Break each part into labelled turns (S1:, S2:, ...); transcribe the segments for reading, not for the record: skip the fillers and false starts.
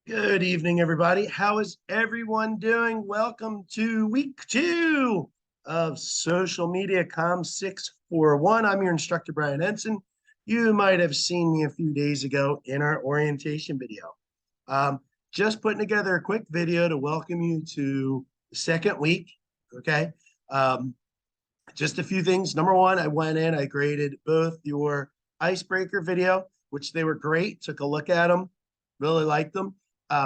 S1: Good evening, everybody. How is everyone doing? Welcome to week 2 of Social Media Com 641. I'm your instructor, Brian Henson. You might have seen me a few days ago in our orientation video. Um, just putting together a quick video to welcome you to the second week. Okay. Um, just a few things. Number one, I went in, I graded both your icebreaker video, which they were great. Took a look at them, really liked them.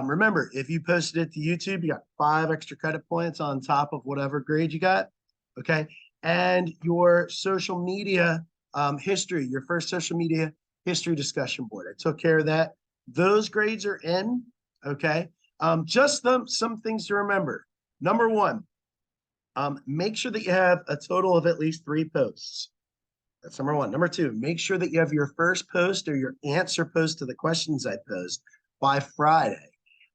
S1: Remember, if you posted it to YouTube, you got 5 extra credit points on top of whatever grade you got. Okay. And your social media history, your first social media history discussion board. I took care of that. Those grades are in. Okay. Just some things to remember. Number one, make sure that you have a total of at least 3 posts. That's number one. Number two, make sure that you have your first post or your answer post to the questions I posed by Friday.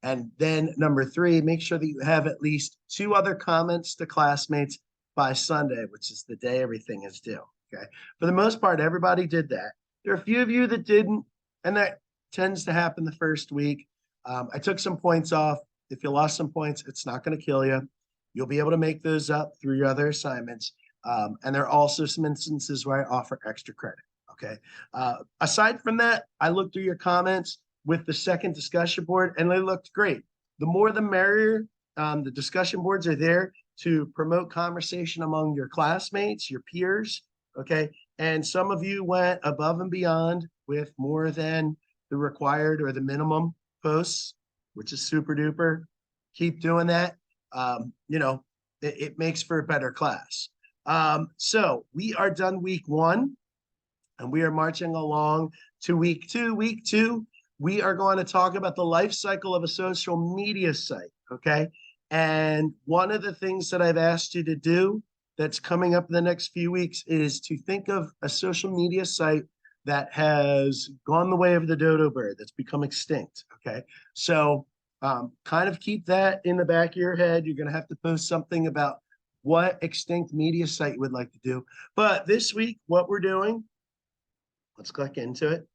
S1: And then number three, make sure that you have at least 2 other comments to classmates by Sunday, which is the day everything is due. Okay. For the most part, everybody did that. There are a few of you that didn't, and that tends to happen the first week. I took some points off. If you lost some points, it's not going to kill you. You'll be able to make those up through your other assignments. And there are also some instances where I offer extra credit. Okay. Aside from that, I looked through your comments with the second discussion board and they looked great. The more the merrier. The discussion boards are there to promote conversation among your classmates, your peers. Okay. And some of you went above and beyond with more than the required or the minimum posts, which is super duper. Keep doing that. It makes for a better class. So we are done week 1 and we are marching along to week 2. Week 2, we are going to talk about the life cycle of a social media site. Okay. And one of the things that I've asked you to do that's coming up in the next few weeks is to think of a social media site that has gone the way of the dodo bird, that's become extinct. Okay. So kind of keep that in the back of your head. You're going to have to post something about what extinct media site you would like to do. But this week, what we're doing, let's click into it.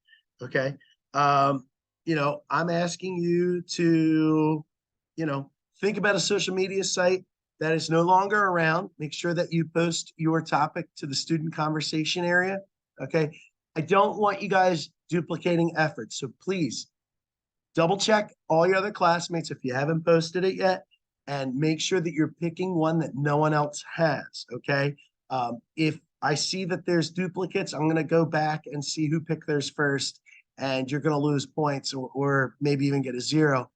S1: Okay. I'm asking you to, think about a social media site that is no longer around. Make sure that you post your topic to the student conversation area. Okay. I don't want you guys duplicating efforts. So please double check all your other classmates if you haven't posted it yet, and make sure that you're picking one that no one else has. Okay. If I see that there's duplicates, I'm going to go back and see who picked theirs first, and you're going to lose points or maybe even get a 0.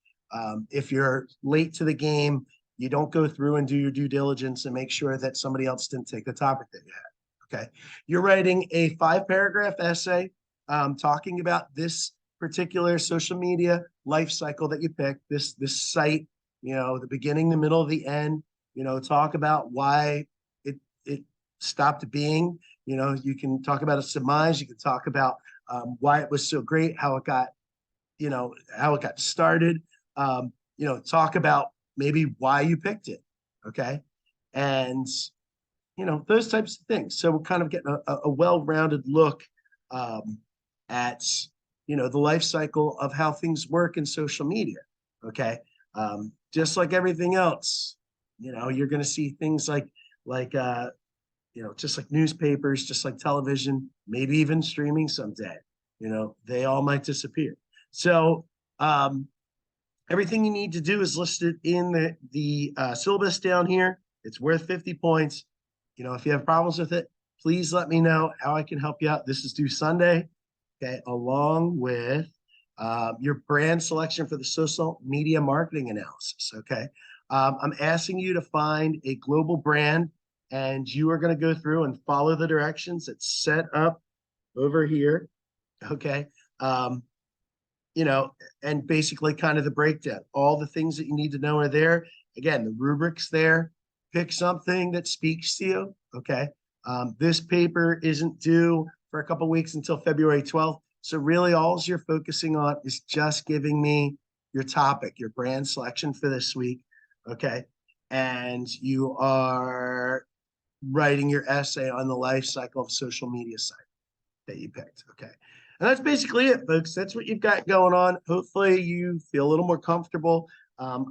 S1: If you're late to the game, you don't go through and do your due diligence and make sure that somebody else didn't take the topic that you had. Okay. You're writing a 5-paragraph essay talking about this particular social media life cycle that you picked, this site, the beginning, the middle, the end, talk about why it stopped being. You can talk about its demise, you can talk about why it was so great, how it got, how it got started, talk about maybe why you picked it. Okay. And those types of things. So we're kind of getting a well-rounded look at the life cycle of how things work in social media. Okay. Just like everything else, you're going to see things like just like newspapers, just like television, maybe even streaming someday. They all might disappear. So everything you need to do is listed in the syllabus down here. It's worth 50 points. If you have problems with it, please let me know how I can help you out. This is due Sunday. Okay, along with your brand selection for the social media marketing analysis. Okay, I'm asking you to find a global brand, and you are going to go through and follow the directions that's set up over here. Okay, and basically kind of the breakdown. All the things that you need to know are there. Again, the rubrics there. Pick something that speaks to you. Okay, this paper isn't due for a couple weeks until February 12th. So really all you're focusing on is just giving me your topic, your brand selection for this week. Okay. And you are writing your essay on the life cycle of social media site that you picked. Okay. And that's basically it, folks. That's what you've got going on. Hopefully you feel a little more comfortable.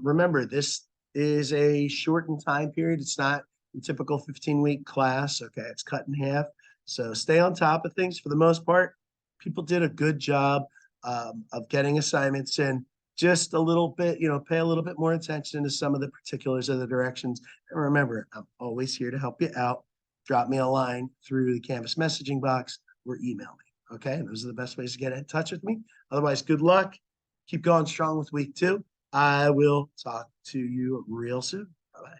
S1: Remember, this is a shortened time period. It's not a typical 15-week class. Okay, it's cut in half. So stay on top of things for the most part. People did a good job of getting assignments in. Just a little bit, pay a little bit more attention to some of the particulars of the directions. And remember, I'm always here to help you out. Drop me a line through the Canvas messaging box or email me. Okay, and those are the best ways to get in touch with me. Otherwise, good luck. Keep going strong with week 2. I will talk to you real soon. Bye-bye.